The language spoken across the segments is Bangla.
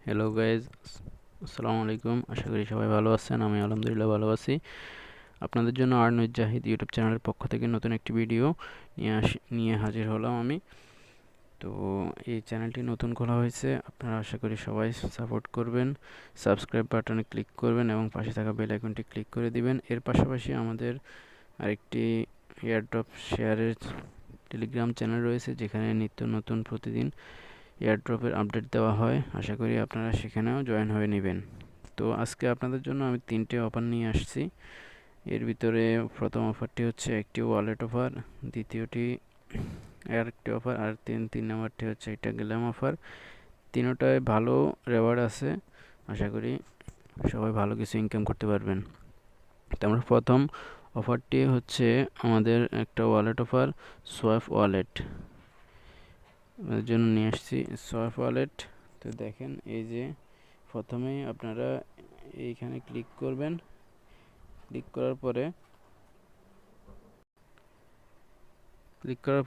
হ্যালো গাইজ, আসসালামু আলাইকুম। আশা করি সবাই ভালো আছেন। আমি আলহামদুলিল্লাহ ভালো আছি। আপনাদের জন্য জাহিদ ইউটিউব চ্যানেলের পক্ষ থেকে নতুন একটি ভিডিও নিয়ে হাজির হলাম আমি। তো এই চ্যানেলটি নতুন খোলা হয়েছে, আপনারা আশা করি সবাই সাপোর্ট করবেন, সাবস্ক্রাইব বাটনে ক্লিক করবেন এবং পাশে থাকা বেল আইকনটি ক্লিক করে দিবেন। এর পাশাপাশি আমাদের আরেকটি এয়ারড্রপ শেয়ারের টেলিগ্রাম চ্যানেল রয়েছে, যেখানে নিত্য নতুন প্রতিদিন এয়ারড্রপের আপডেট দেওয়া হয়। আশা করি আপনারা সেখানেও জয়েন হয়ে নেবেন। তো আজকে আপনাদের জন্য আমি 3টে অফার নিয়ে আসছি। এর ভিতরে প্রথম অফারটি হচ্ছে একটি ওয়ালেট অফার, দ্বিতীয়টি আরেকটি অফার, আর তিন নম্বরটি হচ্ছে একটা গেলাম অফার। তিনোটায় ভালো রেওয়ার্ড আছে। আশা করি সবাই ভালো কিছু ইনকাম করতে পারবেন। তো আমরা প্রথম অফারটি হচ্ছে আমাদের একটা ওয়ালেট অফার, সোয়াপ ওয়ালেট জন্য নিয়ে আসছি। সোয়াপ ওয়ালেট, তো দেখেন এই যে প্রথমেই আপনারা এইখানে ক্লিক করবেন। ক্লিক করার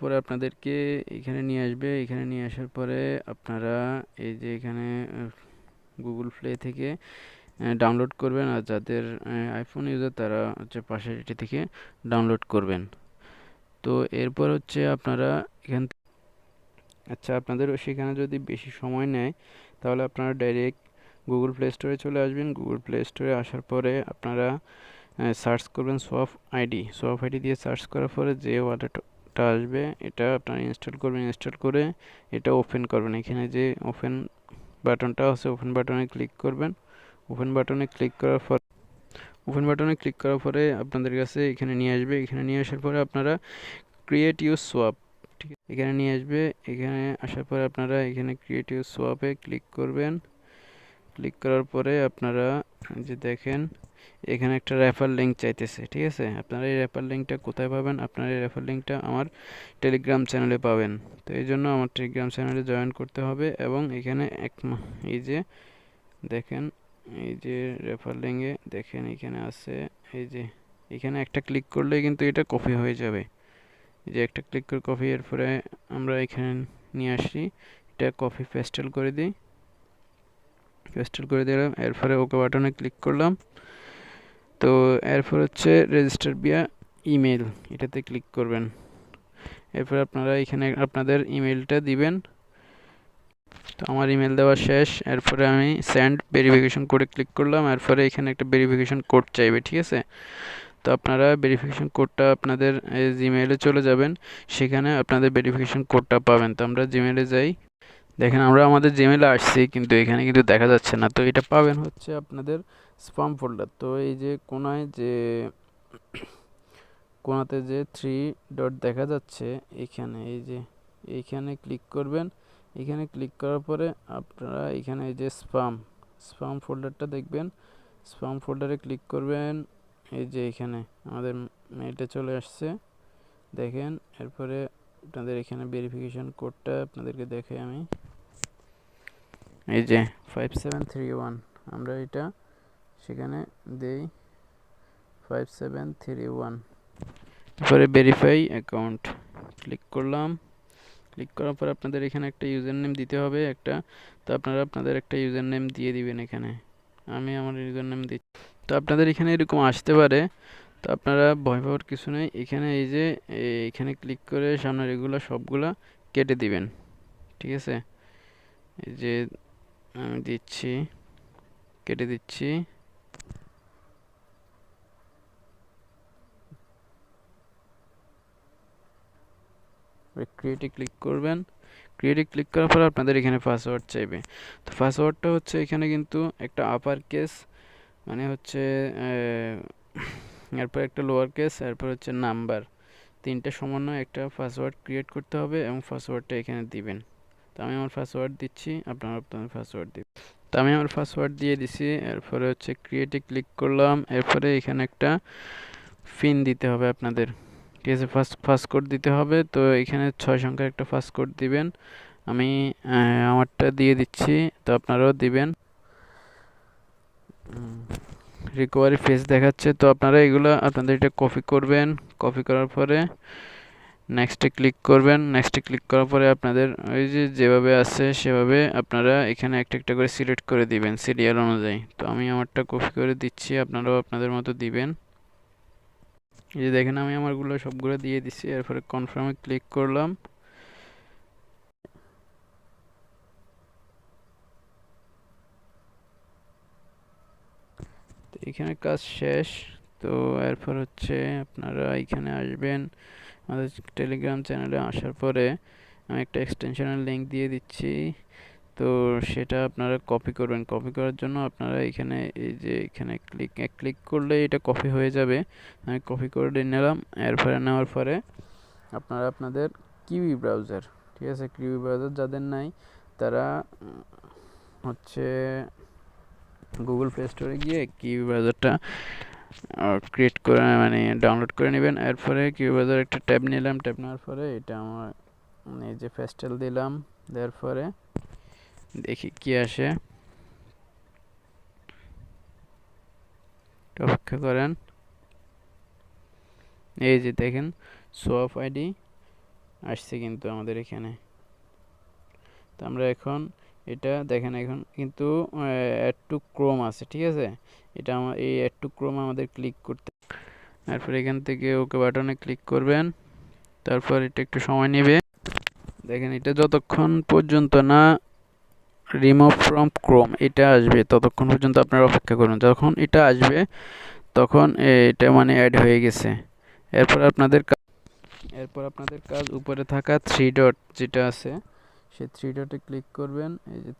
পরে আপনাদেরকে এখানে নিয়ে আসবে। এখানে নিয়ে আসার পরে আপনারা এই যে এখানে গুগল প্লে থেকে ডাউনলোড করবেন, আর যাদের আইফোন ইউজার তারা হচ্ছে পাশের এটি থেকে ডাউনলোড করবেন। তো এরপর হচ্ছে আপনারা এখান আচ্ছা, আপনাদের সেখানে যদি বেশি সময় নেয় তাহলে আপনারা ডাইরেক্ট গুগল প্লে স্টোরে চলে আসবেন। গুগল প্লে স্টোরে আসার পরে আপনারা সার্চ করবেন সোয়াপ আইডি দিয়ে সার্চ করার পরে যে ওয়ালেটটা আসবে এটা আপনারা ইনস্টল করবেন। ইনস্টল করে এটা ওপেন করবেন। এখানে যে ওপেন বাটনটা আছে, ওপেন বাটনে ক্লিক করবেন। ওপেন বাটনে ক্লিক করার পরে আপনাদের কাছে এখানে নিয়ে আসবে। এখানে নিয়ে আসার পরে আপনারা ক্রিয়েট ইউর সোয়াপ, ঠিক আছে, এখানে নিয়ে আসবে। এখানে আসার পরে আপনারা এখানে ক্রিয়েট ইউর সোয়াপে ক্লিক করবেন। ক্লিক করার পরে আপনারা যে দেখেন এখানে একটা রেফার লিঙ্ক চাইতেছে, ঠিক আছে। আপনারা এই রেফার লিঙ্কটা কোথায় পাবেন? আপনারা এই রেফার লিঙ্কটা আমার টেলিগ্রাম চ্যানেলে পাবেন। তো এই জন্য আমার টেলিগ্রাম চ্যানেলে জয়েন করতে হবে এবং এখানে এই যে দেখেন, এই যে রেফার লিঙ্কে দেখেন এখানে আছে, এই যে এখানে একটা ক্লিক করলে কিন্তু এটা কপি হয়ে যাবে। এই যে একটা ক্লিক করে কপি, এরপরে আমরা এখানে নিয়ে আসি, এটা কপি পেস্টেল করে দিলাম। এরপরে ওকে বাটনে ক্লিক করলাম। তো এরপর হচ্ছে রেজিস্টার বিয়া ইমেল, এটাতে ক্লিক করবেন। এরপর আপনারা এখানে আপনাদের ইমেলটা দিবেন। তো আমার ইমেল দেওয়া শেষ। এরপরে আমি সেন্ড ভেরিফিকেশন কোডে ক্লিক করলাম। এরপরে এখানে একটা ভেরিফিকেশন কোড চাইবে, ঠিক আছে। তো আপনারা ভেরিফিকেশন কোডটা আপনাদের জিমেইলে চলে যাবেন, সেখানে আপনাদের ভেরিফিকেশন কোডটা পাবেন। তো আমরা জিমেইলে যাই। দেখেন আমরা আমাদের জিমেইলে আসছি, কিন্তু এখানে কিন্তু দেখা যাচ্ছে না। তো এটা পাবেন হচ্ছে আপনাদের স্পাম ফোল্ডার। তো এই যে কোনাতে যে থ্রি ডট দেখা যাচ্ছে, এখানে এই যে এইখানে ক্লিক করবেন। এখানে ক্লিক করার পরে আপনারা এখানে এই যে স্পাম ফোল্ডারটা দেখবেন। স্পাম ফোল্ডারে ক্লিক করবেন। এই যে এখানে আমাদের মেইলটা চলে আসছে, দেখেন। এরপরে আপনাদের এখানে ভেরিফিকেশন কোডটা আপনাদেরকে দেখে আমি, এই যে 5731, আমরা এটা সেখানে দেই 5731। এরপরে ভেরিফাই অ্যাকাউন্ট ক্লিক করলাম। ক্লিক করার পর আপনাদের এখানে একটা ইউজার নেম দিতে হবে একটা। তো আপনারা আপনাদের একটা ইউজার নেম দিয়ে দিবেন এখানে। আমি আমার ইউজার নেম দিচ্ছি। তো আপনাদের এখানে এরকম আসতে পারে, তো আপনারা ভয় পাওয়ার কিছু নেই। এখানে এই যে এখানে ক্লিক করে সামনের এগুলো সবগুলা কেটে দিবেন, ঠিক আছে। এই যে আমি কেটে দিচ্ছি। ক্রিয়েটে ক্লিক করবেন। ক্রিয়েটে ক্লিক করার পর আপনাদের এখানে পাসওয়ার্ড চাইবে। তো পাসওয়ার্ডটা হচ্ছে এখানে কিন্তু একটা আপার কেস, মানে হচ্ছে এরপর একটা লোয়ার কেস, এরপর হচ্ছে নাম্বার, তিনটে সমন্বয় একটা পাসওয়ার্ড ক্রিয়েট করতে হবে এবং পাসওয়ার্ডটা এখানে দিবেন। তো আমি আমার পাসওয়ার্ড দিচ্ছি, আপনারা আপনাদের পাসওয়ার্ড দিবেন। তো আমি আমার পাসওয়ার্ড দিয়ে দিছি। এরপরে হচ্ছে ক্রিয়েটে ক্লিক করলাম। এরপরে এখানে একটা পিন দিতে হবে আপনাদের, ঠিক আছে। ফার্স্ট কোড দিতে হবে। তো এখানে 6 সংখ্যার একটা ফার্স্ট কোড দিবেন। আমি আমারটা দিয়ে দিচ্ছি, তো আপনারাও দিবেন। রিকভারি ফেস দেখাচ্ছে, তো আপনারা এগুলো আপনাদের এটা কপি করবেন। কপি করার পরে নেক্সটে ক্লিক করবেন। নেক্সটে ক্লিক করার পরে আপনাদের ওই যে যেভাবে আছে সেভাবে আপনারা এখানে একটা একটা করে সিলেক্ট করে দিবেন সিরিয়াল অনুযায়ী। তো আমি আমারটা কপি করে দিচ্ছি, আপনারাও আপনাদের মতো দিবেন। এই যে দেখেন আমি আমারগুলো সবগুলো দিয়ে দিচ্ছি, এরপরে কনফার্মে ক্লিক করলাম। তো এখানে কাজ শেষ। তো এরপর হচ্ছে আপনারা এখানে আসবেন আমাদের টেলিগ্রাম চ্যানেলে। আসার পরে আমি একটা এক্সটেনশনের লিঙ্ক দিয়ে দিচ্ছি, তো সেটা আপনারা কপি করবেন। কপি করার জন্য আপনারা এখানে এই যে এখানে ক্লিক করলে এটা কপি হয়ে যাবে। আমি কপি করে নিলাম। এরপরে নেওয়ার পরে আপনারা আপনাদের কিউই ব্রাউজার, ঠিক আছে, কিউই ব্রাউজার যাদের নাই তারা হচ্ছে গুগল প্লে স্টোরে গিয়ে কিউই ব্রাউজারটা ক্রিয়েট করে মানে ডাউনলোড করে নেবেন। এরপরে কিউই ব্রাউজার একটা ট্যাব নিলাম, ট্যাব নেওয়ার পরে এটা আমার এই যে পেস্টেল দিলাম, দেওয়ার পরে দেখি কি আসে, অপেক্ষা করেন। এই যে দেখেন সোয়াপ আইডি আসছে কিন্তু আমাদের এখানে। তো আমরা এখন এটা দেখেন এখন কিন্তু অ্যাড টু ক্রোম আছে, ঠিক আছে। এটা আমার এই অ্যাড টু ক্রোম আমাদের ক্লিক করতে, তারপর এখান থেকে ওকে বাটনে ক্লিক করবেন। তারপর এটা একটু সময় নেবে। দেখেন এটা যতক্ষণ পর্যন্ত না রিমুভ ফ্রম ক্রোম এটা আসবে ততক্ষণ পর্যন্ত আপনারা অপেক্ষা করুন। যখন এটা আসবে তখন এটা মানে অ্যাড হয়ে গেছে। এরপর আপনাদের কাজ উপরে থাকা থ্রি ডট যেটা আছে সেই থ্রি ডটে ক্লিক করবেন। এই যে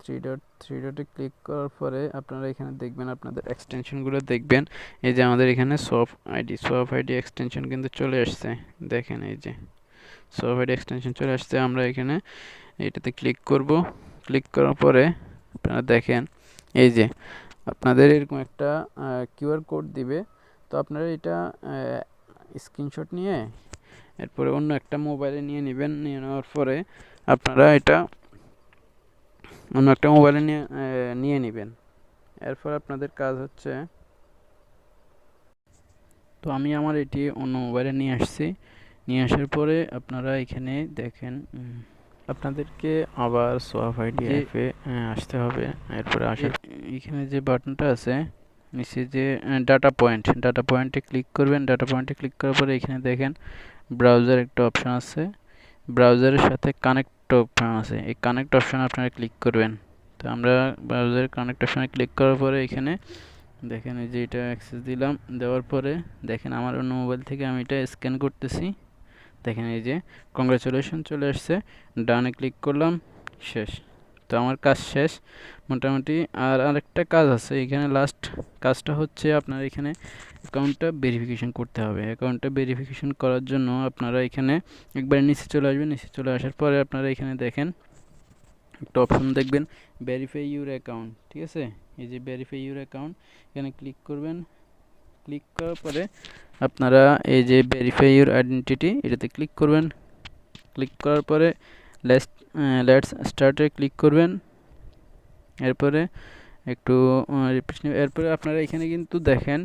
থ্রি ডটে ক্লিক করার পরে আপনারা এখানে দেখবেন আপনাদের এক্সটেনশনগুলো দেখবেন। এই যে আমাদের এখানে সোয়াপ আইডি এক্সটেনশন কিন্তু চলে আসছে। দেখেন এই যে সোয়াপ আইডি এক্সটেনশন চলে আসছে। আমরা এখানে এটাতে ক্লিক করব। ক্লিক করার পরে আপনারা দেখেন এই যে আপনাদের এরকম একটা কিউআর কোড দিবে। তো আপনারা এটা স্ক্রিনশট নিয়ে এরপরে অন্য একটা মোবাইলে নিয়ে নেবেন। নিয়ে নেওয়ার পরে আপনারা এটা অন্য একটা মোবাইলে নিয়ে নেবেন। এরপর আপনাদের কাজ হচ্ছে, তো আমি আমার এটি অন্য মোবাইলে নিয়ে আসছি। নিয়ে আসার পরে আপনারা এখানে দেখেন আপনাদেরকে আবার সোয়াপ আইডি অ্যাপে আসতে হবে। এরপরে এখানে যে বাটনটা আছে নিচে যে ডাটা পয়েন্টে ক্লিক করবেন। ডাটা পয়েন্টে ক্লিক করার পরে এখানে দেখেন ব্রাউজার একটা অপশন আছে, ব্রাউজারের সাথে কানেক্ট অপশন আছে। এই কানেক্ট অপশনে আপনারা ক্লিক করবেন। তো আমরা ব্রাউজারের কানেক্ট অপশনে ক্লিক করার পরে এখানে দেখেন এই যে এটা অ্যাক্সেস দিলাম। দেওয়ার পরে দেখেন আমার অন্য মোবাইল থেকে আমি এটা স্ক্যান করতেছি। দেখেন এই যে কংগ্রাচুলেশন চলে আসছে। ডানে ক্লিক করলাম, শেষ। তো আমার কাজ শেষ মোটামুটি। আর আরেকটা কাজ আছে এখানে, লাস্ট কাজটা হচ্ছে আপনার এখানে অ্যাকাউন্টটা ভেরিফিকেশন করতে হবে। অ্যাকাউন্টটা ভেরিফিকেশন করার জন্য আপনারা এখানে একবার নিচে চলে আসবেন। নিচে চলে আসার পরে আপনারা এখানে দেখেন একটা অপশন দেখবেন ভেরিফাই ইউর অ্যাকাউন্ট, ঠিক আছে। এই যে ভেরিফাই ইউর অ্যাকাউন্ট এখানে ক্লিক করবেন। ক্লিক করার পরে আপনারা এই যে ভেরিফাই ইউর আইডেন্টিটি এটাতে ক্লিক করবেন। ক্লিক করার পরে লেটস স্টার্টে ক্লিক করবেন। এরপরে একটু এরপরে আপনারা এখানে কিন্তু দেখেন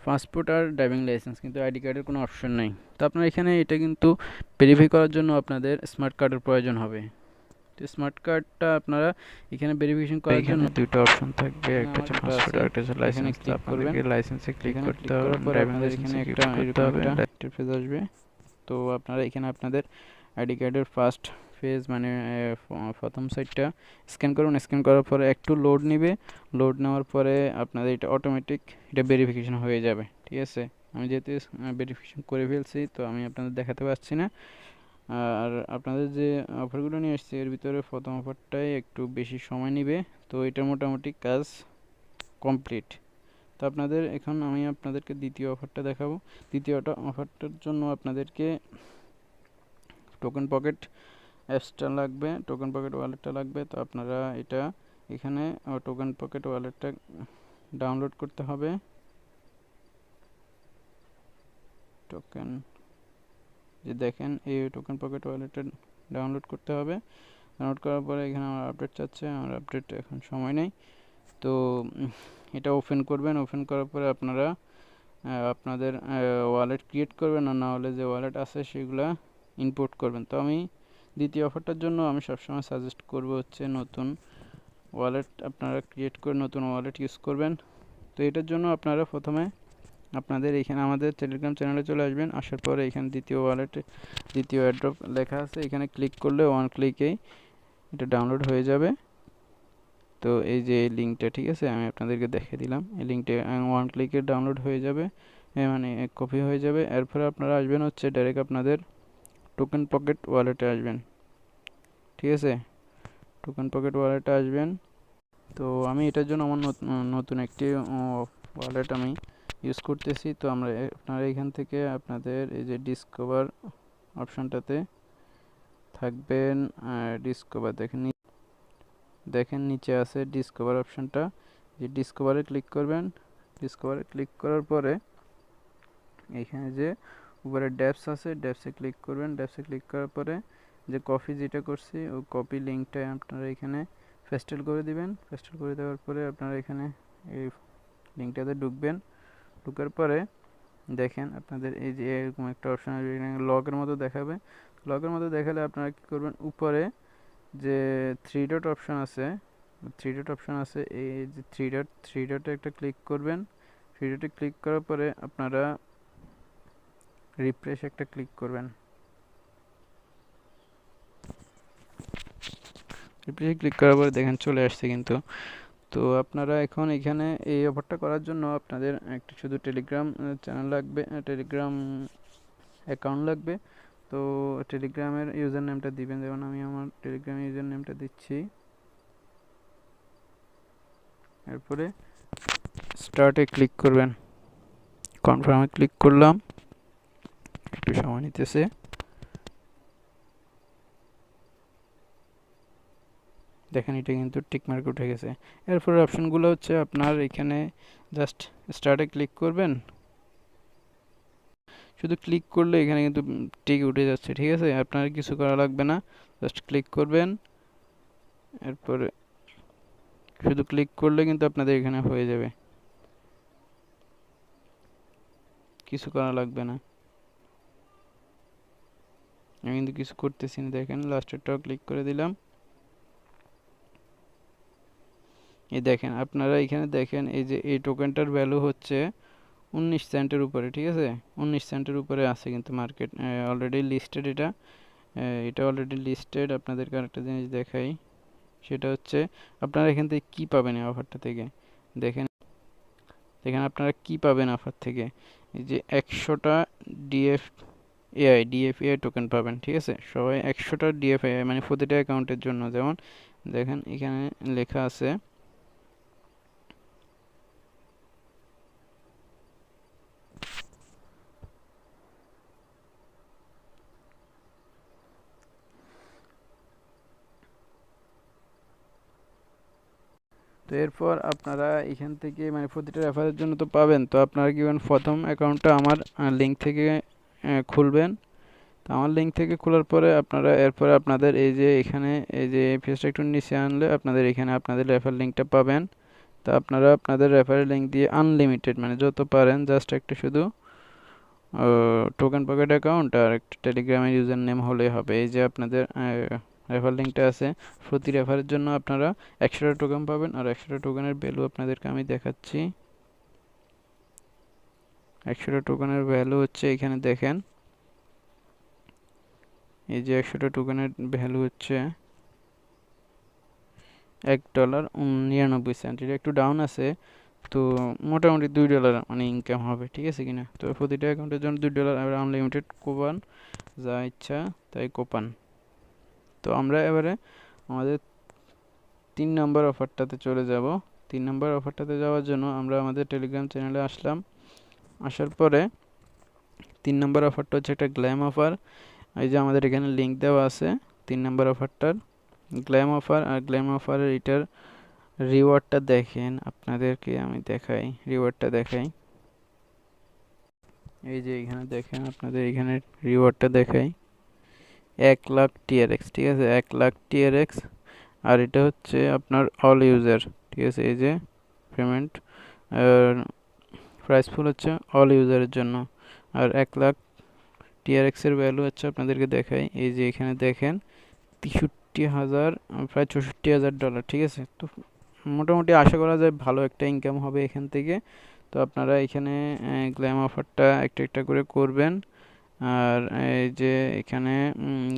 পাসপোর্ট আর ড্রাইভিং লাইসেন্স, কিন্তু আইডি কার্ডের কোনো অপশন নেই। তো আপনারা এখানে এটা কিন্তু ভেরিফাই করার জন্য আপনাদের স্মার্ট কার্ডের প্রয়োজন হবে। তো স্মার্ট কার্ডটা আপনারা এখানে ভেরিফিকেশন করার জন্য দুটো অপশন থাকবে, একটা হচ্ছে পাসপোর্ট আর একটা হচ্ছে লাইসেন্স। তো আপনাদেরকে লাইসেন্সে ক্লিক করতে হবে, ড্রাইভিং লাইসেন্সে ক্লিক করতে হবে। ইন্টারফেস আসবে। তো আপনারা এখানে আপনাদের আইডি কার্ডের ফার্স্ট পেজ মানে প্রথম সাইডটা স্ক্যান করুন। স্ক্যান করার পরে একটু লোড নেবে। লোড নেওয়ার পরে আপনাদের এটা অটোমেটিক এটা ভেরিফিকেশন হয়ে যাবে, ঠিক আছে। আমি যেহেতু ভেরিফিকেশন করে ফেলছি তো আমি আপনাদের দেখাতে পারছি না। আর আপনাদের যে অফারগুলো নিয়ে আসছে এর ভিতরে প্রথম অফারটাই একটু বেশি সময় নেবে। তো এটা মোটামুটি কাজ কমপ্লিট। তো আপনাদের এখন আমি আপনাদেরকে দ্বিতীয় অফারটা দেখাবো। দ্বিতীয়টা অফারটার জন্য আপনাদেরকে টোকেন পকেট অ্যাপসটা লাগবে, টোকেন পকেট ওয়ালেটটা লাগবে। তো আপনারা এটা এখানে টোকেন পকেট ওয়ালেটটা ডাউনলোড করতে হবে। টোকেন যে দেখেন এই টোকেন পকেট ওয়ালেটটা ডাউনলোড করতে হবে। ডাউনলোড করার পরে এখানে আমার আপডেট চাচ্ছে, আমার আপডেট এখন সময় নেই। তো এটা ওপেন করবেন। ওপেন করার পরে আপনারা আপনাদের ওয়ালেট ক্রিয়েট করবেন, আর না হলে যে ওয়ালেট আছে সেগুলা ইম্পোর্ট করবেন। তো আমি দ্বিতীয় অফারটার জন্য আমি সবসময় সাজেস্ট করব হচ্ছে নতুন ওয়ালেট আপনারা ক্রিয়েট করে নতুন ওয়ালেট ইউজ করবেন। তো এটার জন্য আপনারা প্রথমে আপনাদের এখানে আমাদের টেলিগ্রাম চ্যানেলে চলে আসবেন। আসার পরে এখানে দ্বিতীয় ওয়ালেট, দ্বিতীয় এয়ারড্রপ লেখা আছে, এখানে ক্লিক করলে ওয়ান ক্লিকেই এটা ডাউনলোড হয়ে যাবে। তো এই যে এই লিঙ্কটা, ঠিক আছে, আমি আপনাদেরকে দেখিয়ে দিলাম। এই লিঙ্কটা ওয়ান ক্লিকে ডাউনলোড হয়ে যাবে, মানে কপি হয়ে যাবে। এরপরে আপনারা আসবেন হচ্ছে ডাইরেক্ট আপনাদের টোকেন পকেট ওয়ালেটে আসবেন, ঠিক আছে। টোকেন পকেট ওয়ালেটে আসবেন। তো আমি এটার জন্য আমার নতুন একটি ওয়ালেট আমি ইউজ করতেছি। তো আপনারা এখান থেকে আপনাদের এই যে ডিসকভার অপশনটাতে থাকবেন। ডিসকভার দেখেন নিচে আছে ডিসকভার অপশনটা, যে ডিসকভারে ক্লিক করবেন। ডিসকভারে ক্লিক করার পরে এখানে যে উপরে ড্যাপস আছে, ড্যাপসে ক্লিক করবেন। ড্যাপসে ক্লিক করার পরে যে কপি যেটা করছি ওই কপি লিঙ্কটা আপনারা এখানে পেস্ট করে দিবেন। পেস্ট করে দেওয়ার পরে আপনারা এখানে এই লিঙ্কটাতে ঢুকবেন। ঢোকার পরে দেখেন আপনাদের এই যে এরকম একটা অপশন আসবে, এখানে লগের মতো দেখাবে। লগের মতো দেখালে আপনারা কী করবেন, উপরে যে থ্রি ডট অপশন আছে, এই যে থ্রি ডটে একটা ক্লিক করবেন। থ্রি ডটে ক্লিক করার পরে আপনারা রিফ্রেশ একটা ক্লিক করবেন। রিফ্রেশে ক্লিক করার পরে দেখেন চলে আসছে কিন্তু। তো আপনারা এখন এখানে এই অফারটা করার জন্য আপনাদের একটা শুধু টেলিগ্রাম চ্যানেল লাগবে, টেলিগ্রাম অ্যাকাউন্ট লাগবে। তো টেলিগ্রামের ইউজার নেমটা দিবেন, যেমন আমি আমার টেলিগ্রামের ইউজার নেমটা দিচ্ছি। এরপরে স্টার্টে ক্লিক করবেন, কনফার্মে ক্লিক করলাম, একটু সময় নিতেছে। দেখেন এটা কিন্তু টিকমার্ক উঠে গেছে। এরপরে অপশনগুলো হচ্ছে আপনার এখানে জাস্ট স্টার্টে ক্লিক করবেন। শুধু ক্লিক করলে এখানে কিন্তু টিক উঠে যাচ্ছে, ঠিক আছে। আপনার কিছু করা লাগবে না, জাস্ট ক্লিক করবেন। এরপরে শুধু ক্লিক করলে কিন্তু আপনাদের এখানে হয়ে যাবে, কিছু করা লাগবে না। আমি কিন্তু কিছু করতেছি না, দেখেন লাস্টেরটাও ক্লিক করে দিলাম। এই দেখেন আপনারা এখানে দেখেন এই যে এই টোকেনটার ভ্যালু হচ্ছে 19 সেন্টের উপরে, ঠিক আছে। 19 সেন্টের উপরে আছে কিন্তু মার্কেট অলরেডি লিস্টেড। এটা অলরেডি লিস্টেড। আপনাদেরকে আরেকটা জিনিস দেখাই, সেটা হচ্ছে আপনারা এখান থেকে কী পাবেন এই অফারটা থেকে। দেখেন দেখেন আপনারা কি পাবেন অফার থেকে। এই যে 100টা ডিএফএআই টোকেন পাবেন, ঠিক আছে। সবাই 100টা ডিএফএআই মানে প্রতিটা অ্যাকাউন্টের জন্য। যেমন দেখেন এখানে লেখা আছে তো এরপর আপনারা এখান থেকে মানে প্রতিটা রেফারের জন্য তো পাবেন। তো আপনারা কি করবেন, প্রথম অ্যাকাউন্টটা আমার লিঙ্ক থেকে খুলবেন। তো আমার লিঙ্ক থেকে খোলার পরে আপনারা এরপরে আপনাদের এই যে এখানে এই যে পেজটা একটু নিচে আনলে আপনাদের এখানে আপনাদের রেফার লিঙ্কটা পাবেন। তো আপনারা আপনাদের রেফারেল লিঙ্ক দিয়ে আনলিমিটেড মানে যত পারেন জাস্ট একটা শুধু টোকেন পকেট অ্যাকাউন্ট আর একটা টেলিগ্রামের ইউজার নেম হলেই হবে। এই যে আপনাদের রেফার লিঙ্কটা আছে, প্রতি রেফারের জন্য আপনারা 100টা টোকেন পাবেন। আর 100টা টোকেনের ভ্যালু আপনাদেরকে আমি দেখাচ্ছি। 100টা টোকেনের ভ্যালু হচ্ছে এখানে দেখেন, এই যে 100টা টোকেনের ভ্যালু হচ্ছে $1.99। এটা একটু ডাউন আছে, তো মোটামুটি $2 মানে ইনকাম হবে, ঠিক আছে কিনা। তো প্রতিটা অ্যাকাউন্টের জন্য $2 আর আনলিমিটেড কোপান, যা ইচ্ছা তাই কোপান। তো আমরা এবারে আমাদের 3 নম্বর অফারটাতে চলে যাব। 3 নম্বর অফারটাতে যাওয়ার জন্য আমরা আমাদের টেলিগ্রাম চ্যানেলে আসলাম। আসার পরে 3 নম্বর অফারটা হচ্ছে একটা গ্ল্যাম অফার। এই যে আমাদের এখানে লিঙ্ক দেওয়া আছে 3 নম্বর অফারটার, গ্ল্যাম অফার। আর গ্ল্যাম অফারের এটার রিওয়ার্ডটা দেখেন, আপনাদেরকে আমি দেখাই, রিওয়ার্ডটা দেখাই। এই যে এখানে দেখেন আপনাদের এখানে রিওয়ার্ডটা দেখাই, 1 লাখ টিআরএক্স, ঠিক আছে, 1 লাখ টিআরএক্স। আর এটা হচ্ছে আপনার অল ইউজার, ঠিক আছে। এই যে পেমেন্ট প্রাইস ফুল হচ্ছে অল ইউজারের জন্য। আর 1 লাখ টিআরএক্স এর ভ্যালু হচ্ছে আপনাদেরকে দেখাই, এই যে এখানে দেখেন 63,000, প্রায় $64,000, ঠিক আছে। তো মোটামুটি আশা করা যায় ভালো একটা ইনকাম হবে এখান থেকে। তো আপনারা এখানে গ্ল্যাম অফারটা একটা একটা করে করবেন। আর এই যে এখানে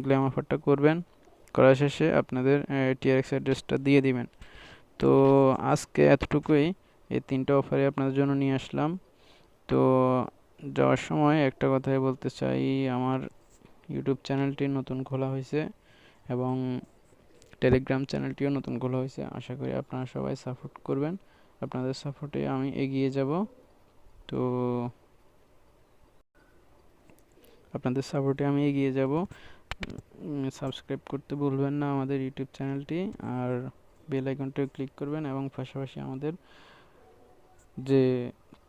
গ্ল্যাম অফারটা করবেন, করা শেষে আপনাদের টিআরএক্স অ্যাড্রেসটা দিয়ে দিবেন। তো আজকে এতটুকুই, এই তিনটা অফারই আপনাদের জন্য নিয়ে আসলাম। তো যাওয়ার সময় একটা কথাই বলতে চাই, আমার ইউটিউব চ্যানেলটি নতুন খোলা হয়েছে এবং টেলিগ্রাম চ্যানেলটিও নতুন খোলা হয়েছে। আশা করি আপনারা সবাই সাপোর্ট করবেন, আপনাদের সাপোর্টে আমি এগিয়ে যাব। তো আপনাদের সাপোর্টে আমি এগিয়ে যাব। সাবস্ক্রাইব করতে ভুলবেন না আমাদের ইউটিউব চ্যানেলটি, আর বেল আইকনটাও ক্লিক করবেন এবং পাশাপাশি আমাদের যে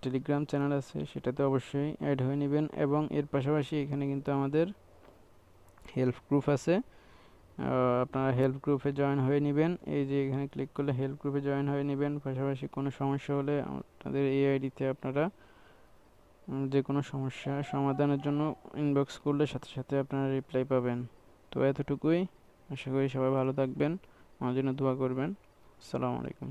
টেলিগ্রাম চ্যানেল আছে সেটাতে অবশ্যই অ্যাড হয়ে নেবেন। এবং এর পাশাপাশি এখানে কিন্তু আমাদের হেল্প গ্রুপ আছে, আপনারা হেল্প গ্রুপে জয়েন হয়ে নেবেন। এই যে এখানে ক্লিক করলে হেল্প গ্রুপে জয়েন হয়ে নেবেন। পাশাপাশি কোনো সমস্যা হলে আপনাদের এই আইডিতে আপনারা যে কোনো সমস্যা সমাধানের জন্য ইনবক্স করলে সাথে সাথে আপনারা রিপ্লাই পাবেন। তো এতটুকুই, আশা করি সবাই ভালো থাকবেন, আমার জন্য দোয়া করবেন। আসসালামু আলাইকুম।